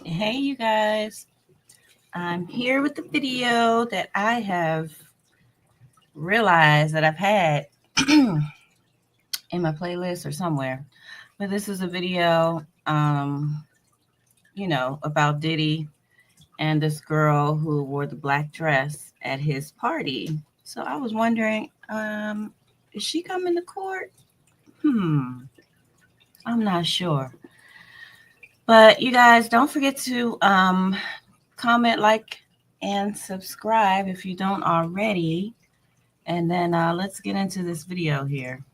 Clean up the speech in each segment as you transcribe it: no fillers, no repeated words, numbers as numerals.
Hey, you guys. I'm here with the video that I have realized that I've had in my playlist or somewhere. But this is a video, about Diddy and this girl who wore the black dress at his party. So I was wondering, is she coming to court? Hmm, I'm not sure. But you guys, don't forget to comment, like, and subscribe if you don't already. And then let's get into this video here.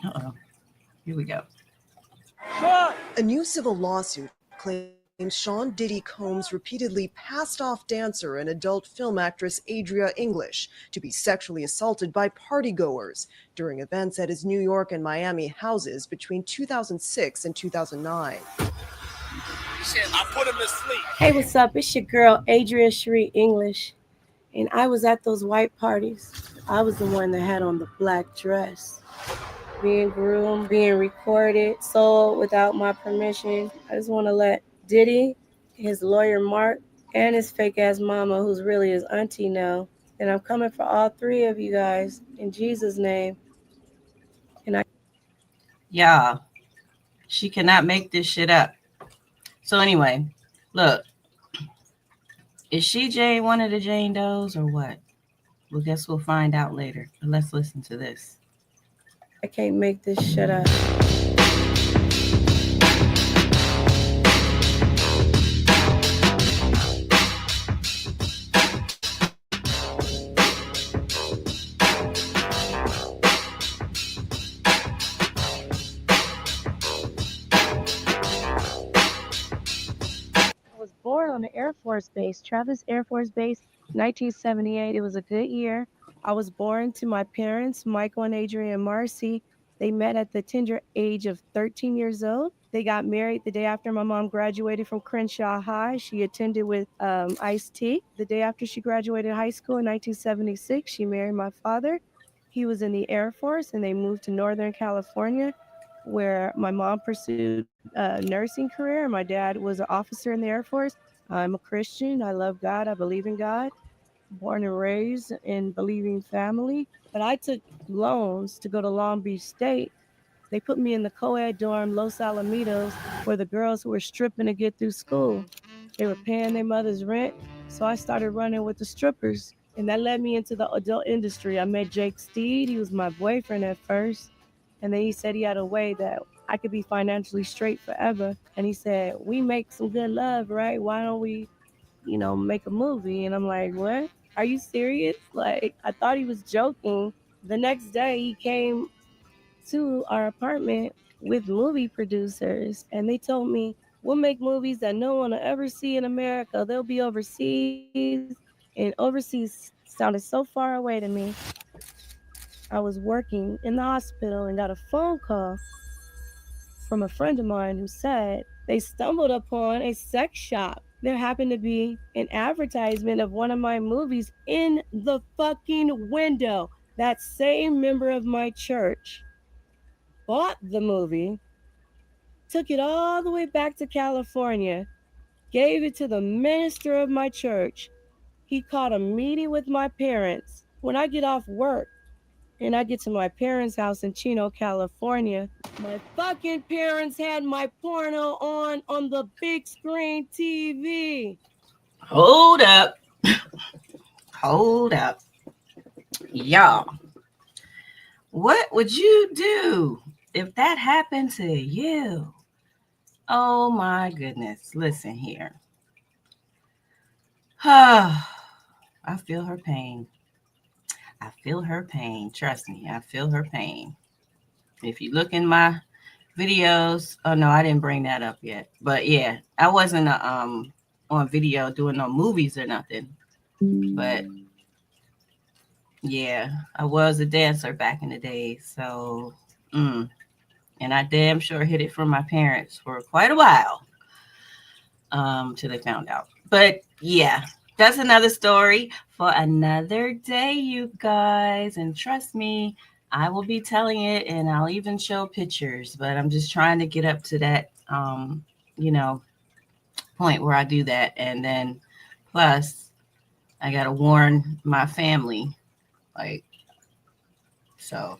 Uh-oh. Here we go. A new civil lawsuit claims Sean Diddy Combs repeatedly passed off dancer and adult film actress Adria English to be sexually assaulted by partygoers during events at his New York and Miami houses between 2006 and 2009. I put him to sleep. Hey, what's up? It's your girl, Adria Cherie English. And I was at those white parties. I was the one that had on the black dress. Being groomed, being recorded, sold without my permission. I just want to let Diddy, his lawyer Mark, and his fake ass mama, who's really his auntie now, and I'm coming for all three of you guys in Jesus' name. Yeah, she cannot make this shit up. So anyway, look, is she Jane, one of the Jane Does, or what? Well, guess we'll find out later. But let's listen to this. I can't make this shit up. I was born on the Air Force Base, Travis Air Force Base, 1978. It was a good year. I was born to my parents, Michael and Adrian Marcy. They met at the tender age of 13 years old. They got married the day after my mom graduated from Crenshaw High. She attended with Ice-T. The day after she graduated high school in 1976, she married my father. He was in the Air Force, and they moved to Northern California, where my mom pursued a nursing career. My dad was an officer in the Air Force. I'm a Christian. I love God. I believe in God. Born and raised in believing family. But I took loans to go to Long Beach State. They put me in the co-ed dorm, Los Alamitos, where the girls who were stripping to get through school. They were paying their mother's rent. So I started running with the strippers. And that led me into the adult industry. I met Jake Steed. He was my boyfriend at first. And then he said he had a way that I could be financially straight forever. And he said, we make some good love, right? Why don't we, make a movie? And I'm like, what? Are you serious? Like, I thought he was joking. The next day, he came to our apartment with movie producers, and they told me, we'll make movies that no one will ever see in America. They'll be overseas, and overseas sounded so far away to me. I was working in the hospital and got a phone call from a friend of mine who said they stumbled upon a sex shop. There happened to be an advertisement of one of my movies in the fucking window. That same member of my church bought the movie, took it all the way back to California, gave it to the minister of my church. He called a meeting with my parents. When I get off work and I get to my parents' house in Chino, California, my fucking parents had my porno on the big screen TV. Hold up. Hold up. Y'all, what would you do if that happened to you? Oh my goodness. Listen here. I feel her pain. I feel her pain. Trust me, I feel her pain. If you look in my videos, oh no, I didn't bring that up yet. But yeah, I wasn't on video doing no movies or nothing. But yeah, I was a dancer back in the day. So, and I damn sure hid it from my parents for quite a while till they found out. But yeah, That's another story for another day, you guys. And trust me, I will be telling it and I'll even show pictures, but I'm just trying to get up to that you know, point where I do that. And then plus I gotta warn my family, like, so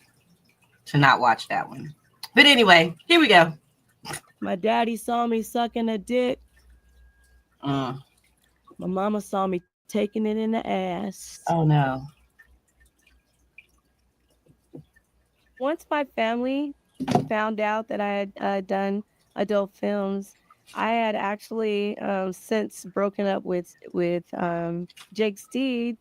to not watch that one. But anyway, here we go. My daddy saw me sucking a dick. Mm. My mama saw me taking it in the ass. Oh no. Once my family found out that I had done adult films, I had actually since broken up with Jake Steed,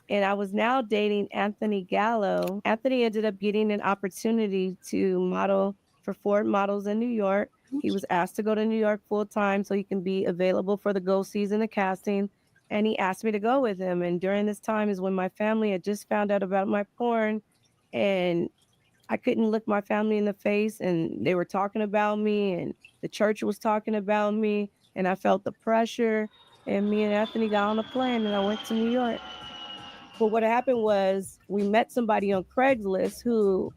and I was now dating Anthony Gallo. Anthony ended up getting an opportunity to model for Ford Models in New York. He was asked to go to New York full time so he can be available for the go season of casting. And he asked me to go with him. And during this time is when my family had just found out about my porn, and I couldn't look my family in the face, and they were talking about me, and the church was talking about me, and I felt the pressure. And me and Anthony got on a plane and I went to New York. But what happened was we met somebody on Craigslist who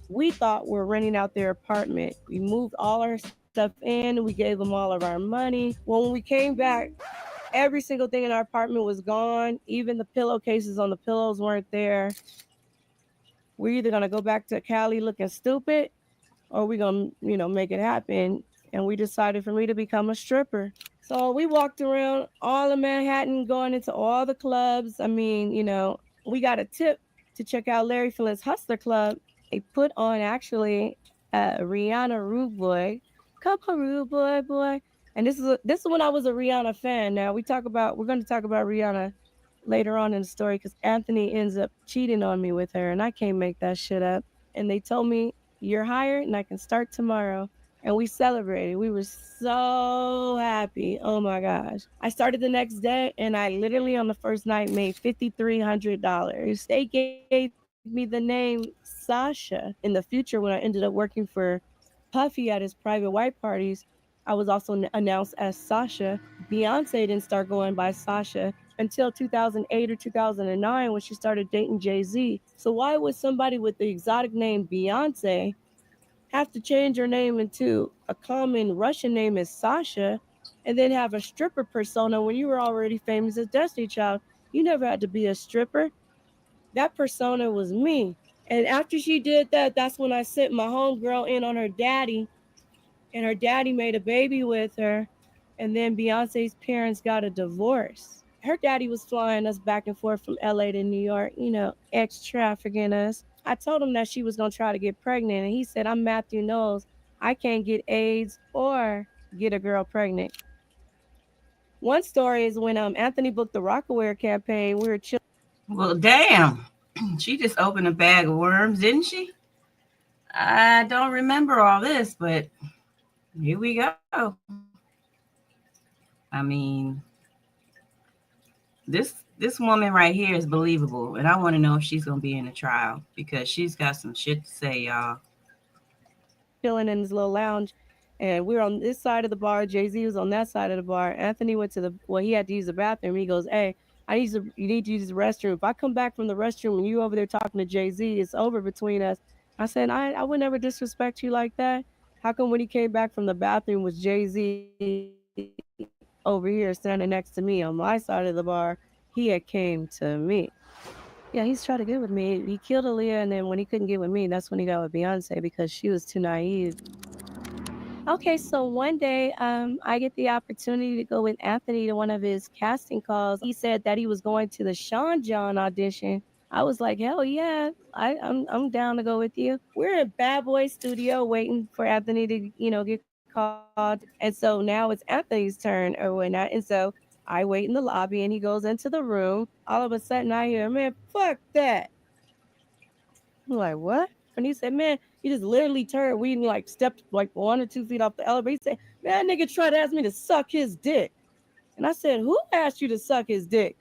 we thought were renting out their apartment. We moved all our stuff in, we gave them all of our money. Well, when we came back, every single thing in our apartment was gone. Even the pillowcases on the pillows weren't there. We're either gonna go back to Cali looking stupid, or we gonna, make it happen. And we decided for me to become a stripper. So we walked around all of Manhattan, going into all the clubs. I mean, we got a tip to check out Larry Flint's Hustler Club. They put on actually Rihanna Rude Boy. Come on, Rude Boy, boy. And this is when I was a Rihanna fan. Now we're going to talk about Rihanna later on in the story because Anthony ends up cheating on me with her, and I can't make that shit up. And they told me, "You're hired and I can start tomorrow." And we celebrated. We were so happy. Oh my gosh. I started the next day and I literally on the first night made $5,300. They gave me the name Sasha. In the future, when I ended up working for Puffy at his private white parties, I was also announced as Sasha. Beyonce didn't start going by Sasha until 2008 or 2009 when she started dating Jay-Z. So why would somebody with the exotic name Beyonce have to change her name into a common Russian name as Sasha and then have a stripper persona when you were already famous as Destiny Child? You never had to be a stripper. That persona was me. And after she did that, that's when I sent my homegirl in on her daddy, and her daddy made a baby with her. And then Beyonce's parents got a divorce. Her daddy was flying us back and forth from LA to New York, ex trafficking us. I told him that she was going to try to get pregnant, and he said, "I'm Matthew Knowles. I can't get AIDS or get a girl pregnant." One story is when Anthony booked the Rockaware campaign. We were chilling. Well, damn. She just opened a bag of worms, didn't she? I don't remember all this, but here we go. I mean, this woman right here is believable, and I want to know if she's gonna be in the trial because she's got some shit to say, y'all. Chilling in his little lounge, and we were on this side of the bar. Jay-Z was on that side of the bar. Anthony went to he had to use the bathroom. He goes, "Hey, you need to use the restroom. If I come back from the restroom and you over there talking to Jay-Z, it's over between us." I said, I would never disrespect you like that. How come when he came back from the bathroom was Jay-Z over here standing next to me on my side of the bar? He had came to me. Yeah, he's trying to get with me. He killed Aaliyah, and then when he couldn't get with me, that's when he got with Beyonce because she was too naive. Okay, so one day, I get the opportunity to go with Anthony to one of his casting calls. He said that he was going to the Sean John audition. I was like, hell yeah, I'm down to go with you. We're in Bad Boy Studio waiting for Anthony to get called, and so now it's Anthony's turn or whatnot. And so I wait in the lobby, and he goes into the room. All of a sudden, I hear, "Man, fuck that." I'm like, "What?" And he said, "Man, he just literally turned. We like stepped like 1 or 2 feet off the elevator." He said, "Man, that nigga tried to ask me to suck his dick." And I said, "Who asked you to suck his dick?"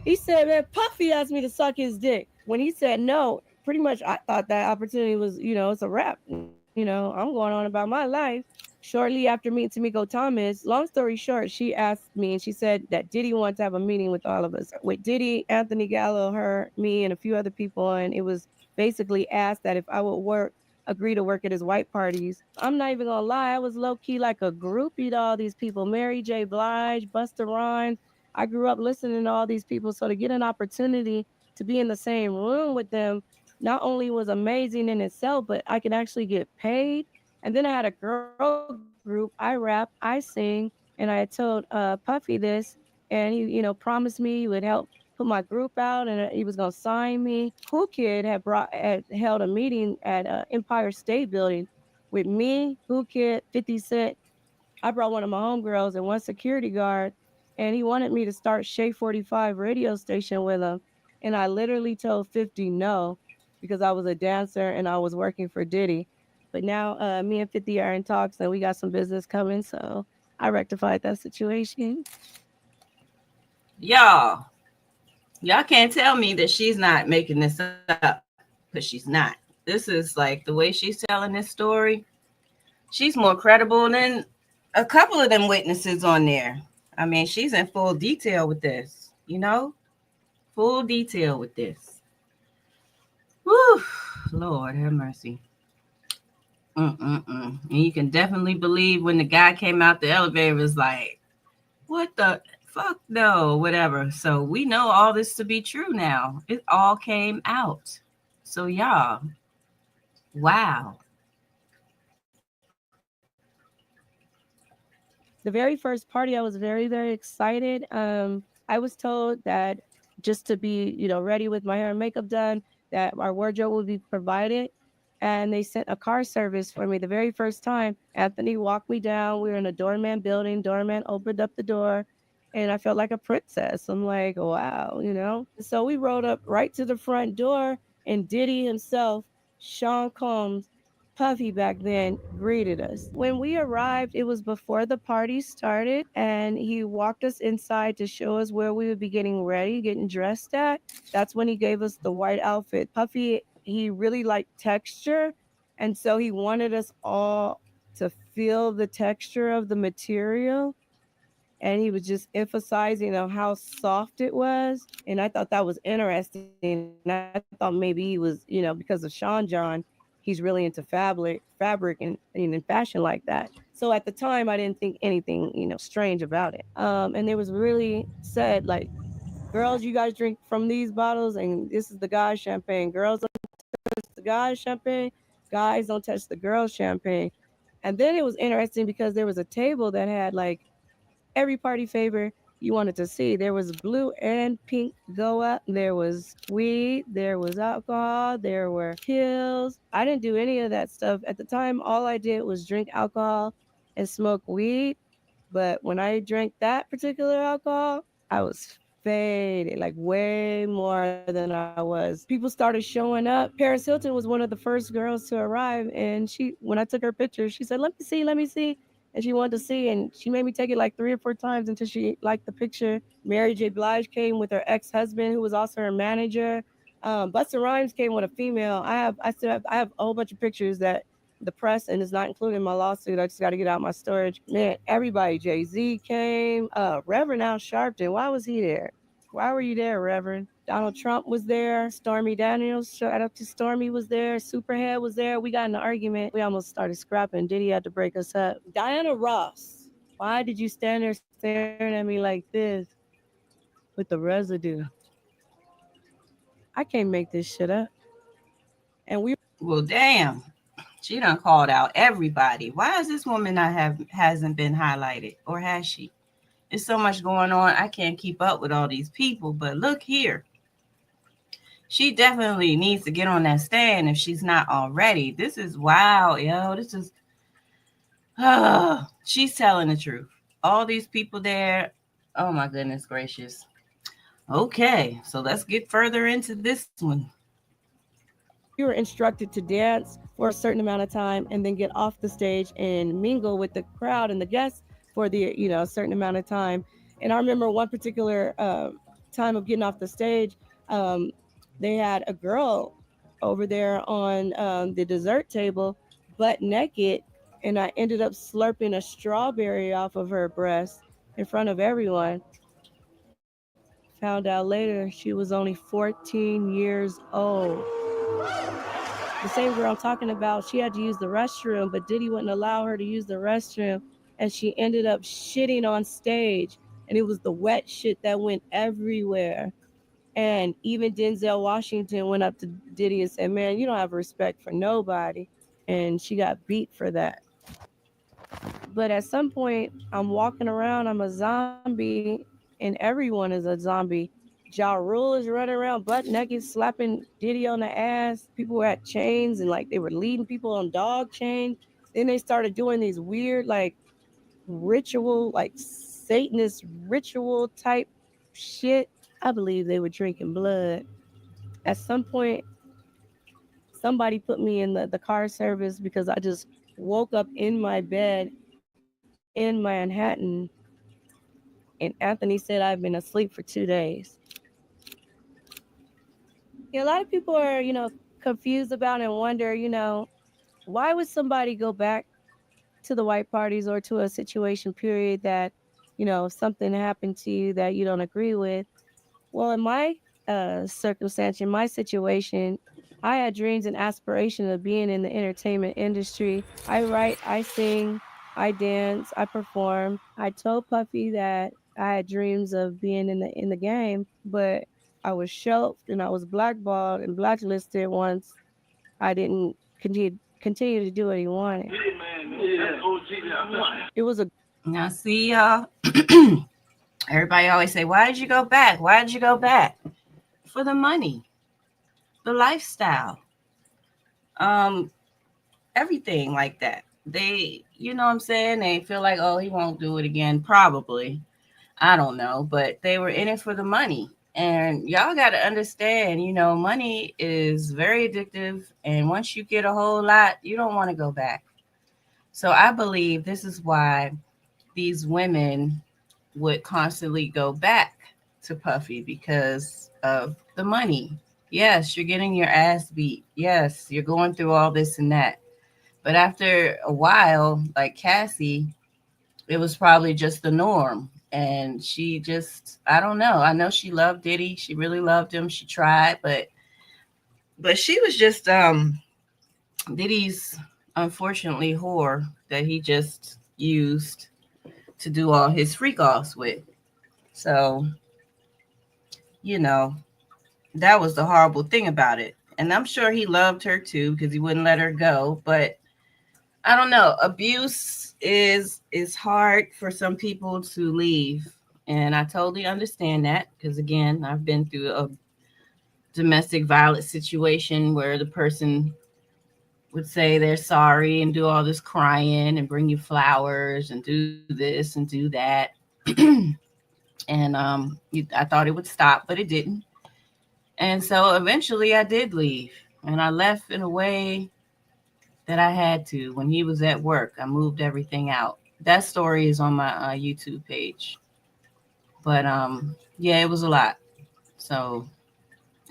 He said, "Man, Puffy asked me to suck his dick." When he said no, pretty much I thought that opportunity was, it's a wrap. I'm going on about my life. Shortly after meeting Tamiko Thomas, long story short, she asked me and she said that Diddy wanted to have a meeting with all of us. With Diddy, Anthony Gallo, her, me, and a few other people. And it was basically asked that if I would agree to work at his white parties. I'm not even gonna lie, I was low key like a groupie to all these people. Mary J. Blige, Busta Rhymes. I grew up listening to all these people. So to get an opportunity to be in the same room with them not only was amazing in itself, but I could actually get paid. And then I had a girl group. I rap, I sing, and I had told Puffy this, and he, promised me he would help put my group out, and he was gonna sign me. Cool Kid had held a meeting at Empire State Building with me, Cool Kid, 50 Cent. I brought one of my homegirls and one security guard, and he wanted me to start Shea 45 radio station with him. And I literally told 50 no because I was a dancer and I was working for Diddy. But now me and 50 are in talks and we got some business coming. So I rectified that situation. Y'all, y'all can't tell me that she's not making this up because she's not. This is like the way she's telling this story. She's more credible than a couple of them witnesses on there. I mean, she's in full detail with this, full detail with this. Whew, Lord have mercy. Mm-mm-mm. And you can definitely believe when the guy came out the elevator was like, what the fuck? No, whatever. So we know all this to be true now. It all came out. So, y'all, wow. The very first party, I was very, very excited. I was told that just to be, ready with my hair and makeup done, that our wardrobe would be provided. And they sent a car service for me the very first time. Anthony walked me down. We were in a doorman building. Doorman opened up the door, and I felt like a princess. I'm like, wow. So we rode up right to the front door, and Diddy himself, Sean Combs, Puffy back then, greeted us. When we arrived, it was before the party started, and he walked us inside to show us where we would be getting ready, getting dressed at. That's when he gave us the white outfit. Puffy, he really liked texture, and so he wanted us all to feel the texture of the material, and he was just emphasizing on how soft it was. And I thought that was interesting. I thought maybe he was, because of Sean John, he's really into fabric and in fashion like that. So at the time, I didn't think anything, strange about it. And it was really said like, girls, you guys drink from these bottles, and this is the guys' champagne. Girls don't touch the guys' champagne. Guys don't touch the girls' champagne. And then it was interesting because there was a table that had like every party favor you wanted to see. There was blue and pink goa. There was weed. There was alcohol. There were pills. I didn't do any of that stuff. At the time, all I did was drink alcohol and smoke weed. But when I drank that particular alcohol, I was faded, like way more than I was. People started showing up. Paris Hilton was one of the first girls to arrive, and when I took her picture, she said, "Let me see, let me see." And she wanted to see, and she made me take it like 3 or 4 times until she liked the picture. Mary J. Blige came with her ex-husband, who was also her manager. Busta Rhymes came with a female. I have a whole bunch of pictures that the press and it's not included in my lawsuit. I just got to get out my storage. Man, everybody. Jay Z came. Reverend Al Sharpton. Why was he there? Why were you there, Reverend? Donald Trump was there. Stormy Daniels, shout out to Stormy, was there. Superhead was there. We got in an argument. We almost started scrapping. Diddy had to break us up. Diana Ross, why did you stand there staring at me like this with the residue? I can't make this shit up. And we Well, damn. She done called out everybody. Why is this woman not hasn't been highlighted, or has she? There's so much going on. I can't keep up with all these people. But look here, she definitely needs to get on that stand if she's not already. This is wow, yo. This is she's telling the truth. All these people there. Oh my goodness gracious. Okay, so let's get further into this one. we were instructed to dance for a certain amount of time and then get off the stage and mingle with the crowd and the guests for the a certain amount of time. And I remember one particular time of getting off the stage, um, they had a girl over there on the dessert table, butt naked, and I ended up slurping a strawberry off of her breast in front of everyone. Found out later she was only 14 years old. The same girl I'm talking about, she had to use the restroom, but Diddy wouldn't allow her to use the restroom, and she ended up shitting on stage, and it was the wet shit that went everywhere. And even Denzel Washington went up to Diddy and said, "Man, you don't have respect for nobody." And she got beat for that. But at some point, I'm walking around, I'm a zombie, and everyone is a zombie. Ja Rule is running around butt naked, slapping Diddy on the ass. People were at chains and like they were leading people on dog chains. Then they started doing these weird, like ritual, like Satanist ritual type shit. I believe they were drinking blood. At some point, somebody put me in the car service because I just woke up in my bed in Manhattan, and Anthony said I've been asleep for 2 days. Yeah, a lot of people are, confused about and wonder, why would somebody go back to the white parties or to a situation period that, if something happened to you that you don't agree with? Well, in my circumstance, in my situation, I had dreams and aspirations of being in the entertainment industry. I write, I sing, I dance, I perform. I told Puffy that I had dreams of being in the game, but I was shelved and I was blackballed and blacklisted once I didn't continue to do what he wanted. It was a Now, see, y'all, everybody always say, why did you go back? Why did you go back? For the money, the lifestyle, um, everything like that. They, you know what I'm saying? They feel like, oh, he won't do it again. Probably. I don't know. But they were in it for the money. And y'all got to understand, money is very addictive. And once you get a whole lot, you don't want to go back. So I believe this is why these women would constantly go back to Puffy because of the money. Yes, you're getting your ass beat. Yes, you're going through all this and that. But after a while, like Cassie, it was probably just the norm. And she just, I don't know. I know she loved Diddy. She really loved him. She tried, but she was just Diddy's unfortunately whore that he just used to do all his freak offs with. So, you know, that was the horrible thing about it. And I'm sure he loved her too because he wouldn't let her go. But I don't know. Abuse is hard for some people to leave. And I totally understand that because again, I've been through a domestic violence situation where the person would say they're sorry and do all this crying and bring you flowers and do this and do that. And I thought it would stop, but it didn't. And so eventually I did leave. And I left in a way that I had to. When he was at work, I moved everything out. That story is on my YouTube page. But yeah, it was a lot. So,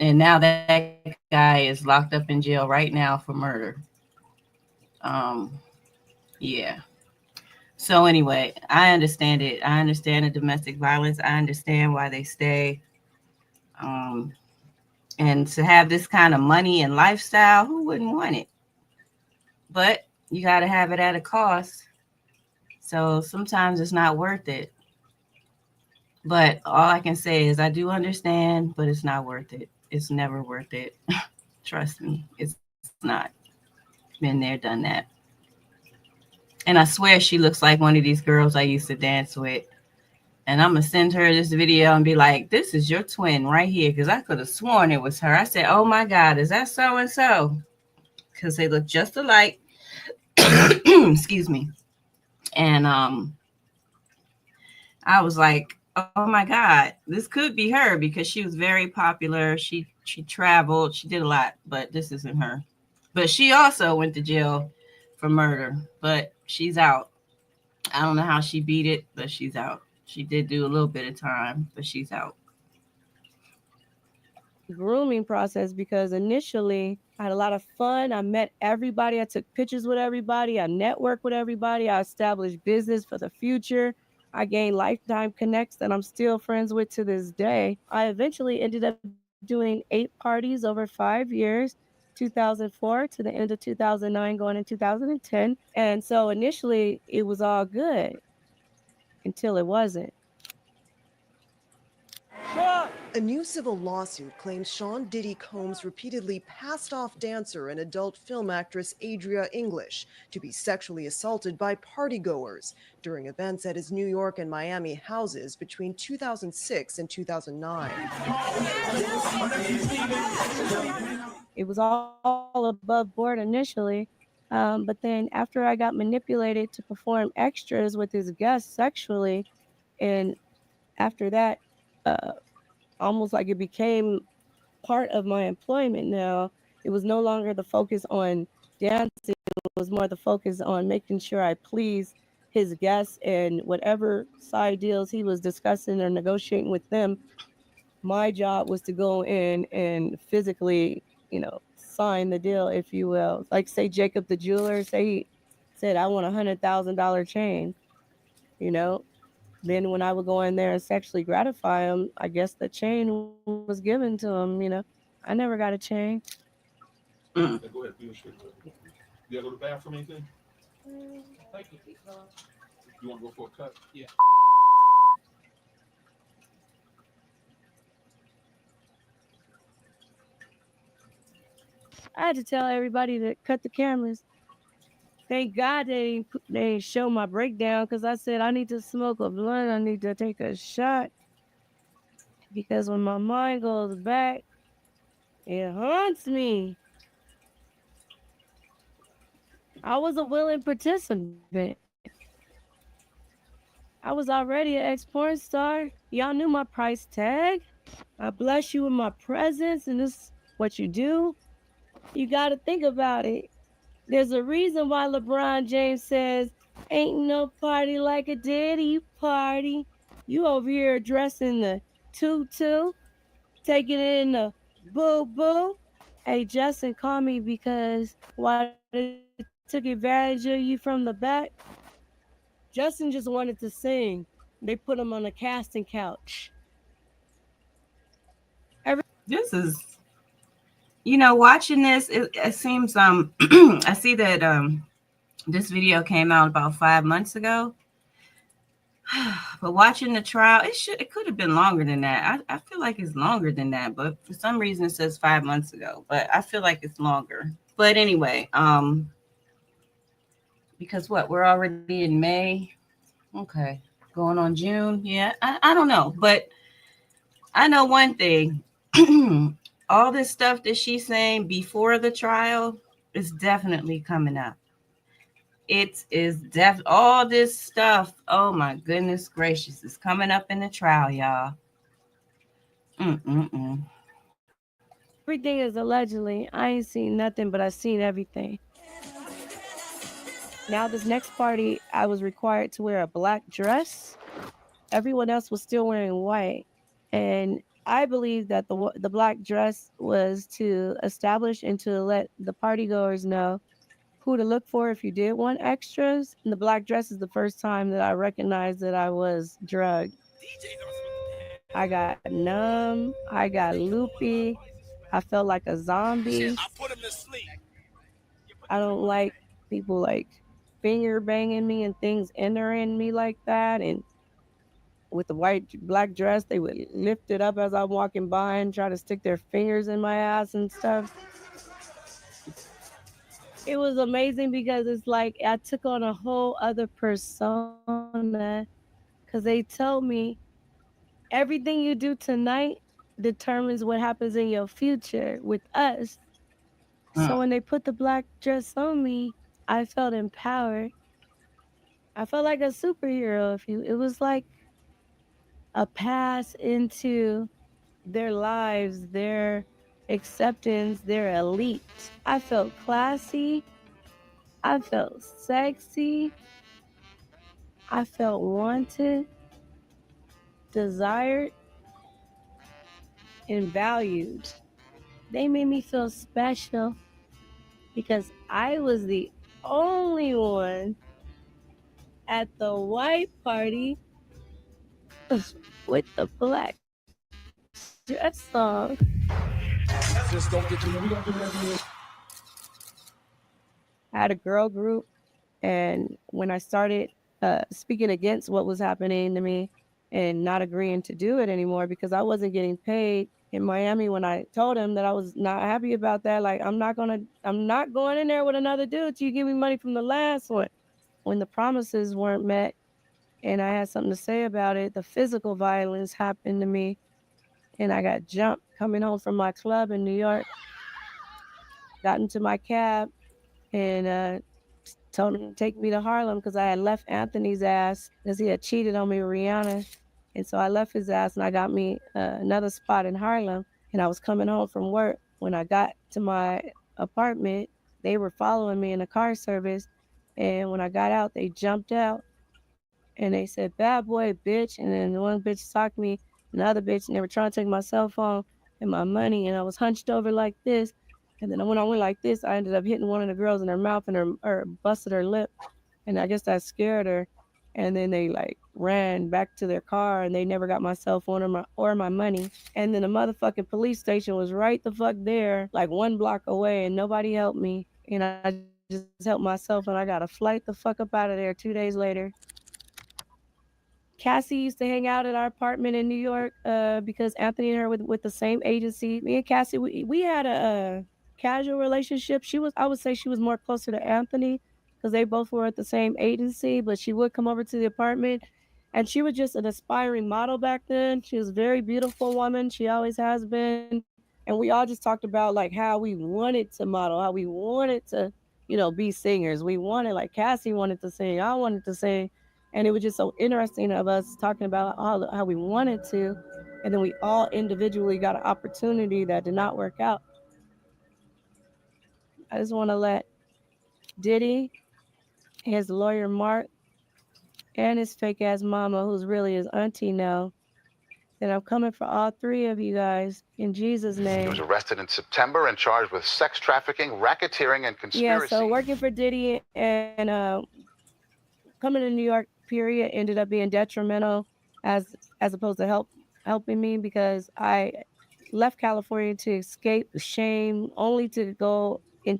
and now that guy is locked up in jail right now for murder. Um, yeah. So anyway, I understand it. I understand the domestic violence. I understand why they stay. Um, and to have this kind of money and lifestyle, who wouldn't want it? But you got to have it at a cost. So sometimes it's not worth it. But all I can say is I do understand, but it's not worth it. It's never worth it. Trust me, it's not. Been there, done that. And I swear she looks like one of these girls I used to dance with. And I'm going to send her this video and be like, this is your twin right here. Because I could have sworn it was her. I said, oh my God, is that so and so? Because they look just alike. Excuse me. And I was like, oh my God, this could be her because she was very popular. She traveled, she did a lot, but this isn't her. But she also went to jail for murder, but she's out. I don't know how she beat it, but she's out. She did do a little bit of time, but she's out. grooming process because initially I had a lot of fun. I met everybody. I took pictures with everybody. I networked with everybody. I established business for the future. I gained lifetime connects that I'm still friends with to this day. I eventually ended up doing 8 parties over 5 years, 2004 to the end of 2009, going in 2010. And so initially it was all good until it wasn't. A new civil lawsuit claims Sean Diddy Combs repeatedly passed off dancer and adult film actress Adria English to be sexually assaulted by partygoers during events at his New York and Miami houses between 2006 and 2009. It was all above board initially. But then after I got manipulated to perform extras with his guests sexually, and after that, uh, almost like it became part of my employment now. It was no longer the focus on dancing, it was more the focus on making sure I please his guests and whatever side deals he was discussing or negotiating with them. My job was to go in and physically, sign the deal, if you will. Like, say, Jacob the jeweler, say he said, I want $100,000 chain, you know. Then when I would go in there and sexually gratify him, I guess the chain was given to him. I never got a chain. Mm. Yeah, go ahead, do your shit. You gotta go to the bathroom, anything? You wanna go for a cut? Yeah. I had to tell everybody to cut the cameras. Thank God they didn't show my breakdown because I said I need to smoke a blunt. I need to take a shot because when my mind goes back, it haunts me. I was a willing participant. I was already an ex porn star. Y'all knew my price tag. I bless you with my presence, and this is what you do. You got to think about it. There's a reason why LeBron James says, ain't no party like a Diddy party. You over here dressing the tutu, taking it in the boo boo. Hey, Justin called me because while they took advantage of you from the back, Justin just wanted to sing. They put him on a casting couch. This is, watching this, it seems I see that this video came out about 5 months ago. But watching the trial, it could have been longer than that. I feel like it's longer than that, but for some reason it says 5 months ago. But I feel like it's longer. But anyway, because what, we're already in May. Okay. Going on June. Yeah, I don't know. But I know one thing. All this stuff that she's saying before the trial is definitely coming up. It is all this stuff. Oh my goodness gracious, is coming up in the trial, y'all. Mm-mm-mm. Everything is allegedly. I ain't seen nothing, but I seen everything. Now, this next party, I was required to wear a black dress. Everyone else was still wearing white. And I believe that the black dress was to establish and to let the partygoers know who to look for if you did want extras. And the black dress is the first time that I recognized that I was drugged. I got numb. I got loopy. I felt like a Shit, zombie. I put him to sleep. I don't like people like finger banging me and things entering me like that. And with the white black dress, they would lift it up as I'm walking by and try to stick their fingers in my ass and stuff. It was amazing because it's like I took on a whole other persona because they told me everything you do tonight determines what happens in your future with us. So when they put the black dress on me, I felt empowered. I felt like a superhero. If you, it was like a pass into their lives, their acceptance, their elite. I felt classy. I felt sexy. I felt wanted, desired. and valued. They made me feel special because I was the only one at the white party with the black dress on. Just don't get too. We don't do that. I had a girl group, and when I started speaking against what was happening to me and not agreeing to do it anymore because I wasn't getting paid in Miami, when I told him that I was not happy about that, like I'm not going in there with another dude till you give me money from the last one. When the promises weren't met and I had something to say about it, the physical violence happened to me and I got jumped coming home from my club in New York. Got into my cab and told him to take me to Harlem because I had left Anthony's ass because he had cheated on me with Rihanna. And so I left his ass and I got me another spot in Harlem. And I was coming home from work. When I got to my apartment, they were following me in a car service. And when I got out, they jumped out and they said, "Bad boy, bitch." And then the one bitch socked me, another bitch, and they were trying to take my cell phone and my money. And I was hunched over like this. And then when I went like this, I ended up hitting one of the girls in her mouth and her or busted her lip. And I guess that scared her. And then they like ran back to their car and they never got my cell phone or my money. And then the motherfucking police station was right the fuck there, like 1 block away, and nobody helped me. And I just helped myself and I got a flight the fuck up out of there 2 days later. Cassie used to hang out at our apartment in New York because Anthony and her with the same agency. Me and Cassie, we had a casual relationship. I would say she was more closer to Anthony because they both were at the same agency, but she would come over to the apartment. And she was just an aspiring model back then. She was a very beautiful woman. She always has been. And we all just talked about like how we wanted to model, how we wanted to, be singers. We wanted, like Cassie wanted to sing, I wanted to sing. And it was just so interesting of us talking about how we wanted to. And then we all individually got an opportunity that did not work out. I just want to let Diddy, his lawyer Mark, and his fake ass mama, who's really his auntie now, that I'm coming for all three of you guys in Jesus' name. He was arrested in September and charged with sex trafficking, racketeering, and conspiracy. Yeah, so working for Diddy and coming to New York, period, ended up being detrimental as opposed to helping me because I left California to escape the shame, only to go to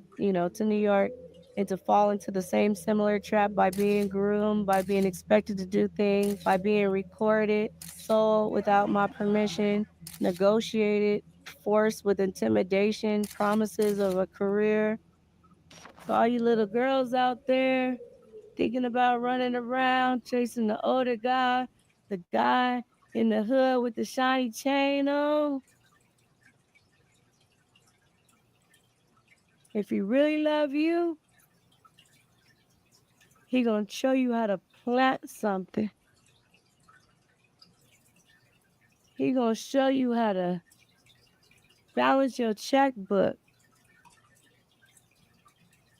New York and to fall into the same similar trap by being groomed, by being expected to do things, by being recorded, sold without my permission, negotiated, forced with intimidation, promises of a career. So all you little girls out there thinking about running around chasing the older guy, the guy in the hood with the shiny chain on. If he really love you, he gonna show you how to plant something. He gonna show you how to balance your checkbook.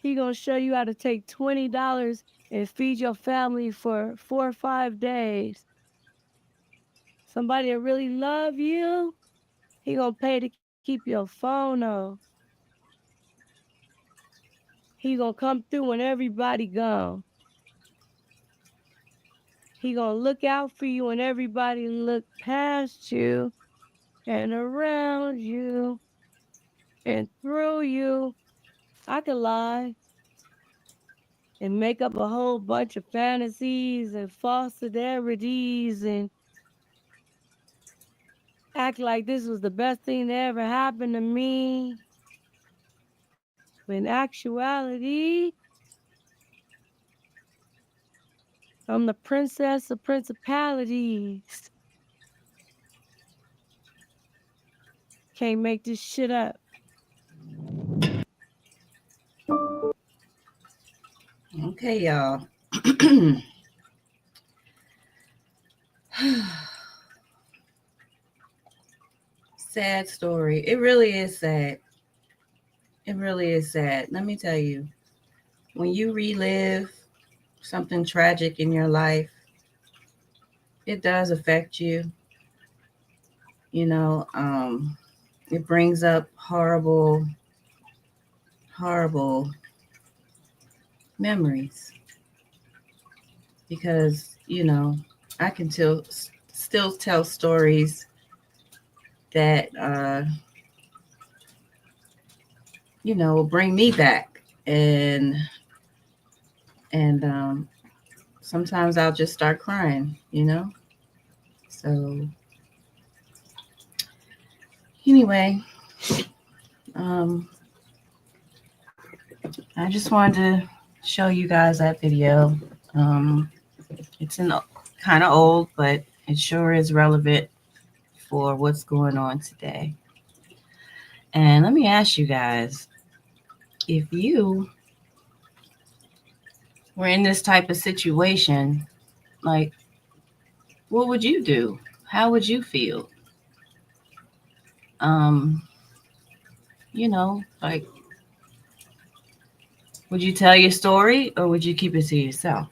He gonna show you how to take $20 and feed your family for 4 or 5 days. Somebody that really love you, he gonna pay to keep your phone on. He gonna come through when everybody gone. He gonna look out for you when everybody look past you and around you and through you. I could lie and make up a whole bunch of fantasies and false celebrities and act like this was the best thing that ever happened to me. But in actuality, I'm the princess of principalities. Can't make this shit up. Okay, y'all. Sad story. It really is sad. It really is sad. Let me tell you, when you relive something tragic in your life, it does affect you. you know, it brings up horrible, horrible memories because, I can still tell stories that, will bring me back. And sometimes I'll just start crying. So anyway, um, I just wanted to show you guys that video. Um, it's kind of old, but it sure is relevant for what's going on today. And let me ask you guys, if you were in this type of situation, like, what would you do? How would you feel? Um, like, would you tell your story or would you keep it to yourself?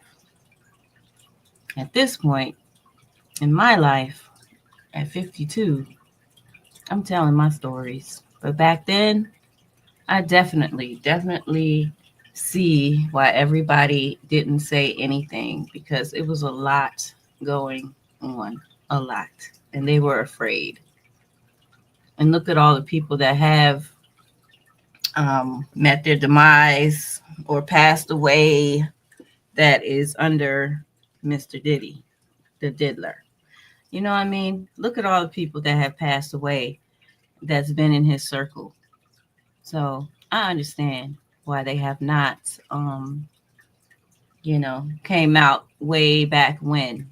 At this point in my life, at 52, I'm telling my stories. But back then, I definitely see why everybody didn't say anything because it was a lot going on, a lot. And they were afraid. And look at all the people that have met their demise or passed away that is under Mr. Diddy, the diddler. You know what I mean? Look at all the people that have passed away that's been in his circle. So I understand why they have not, came out way back when,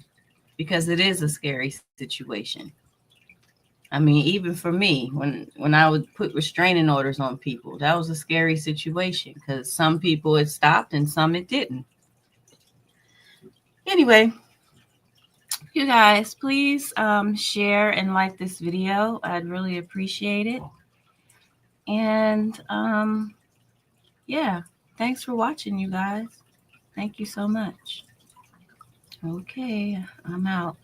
because it is a scary situation. I mean, even for me, when I would put restraining orders on people, that was a scary situation because some people it stopped and some it didn't. Anyway, you guys, please share and like this video. I'd really appreciate it. And yeah, thanks for watching, you guys. Thank you so much. Okay, I'm out.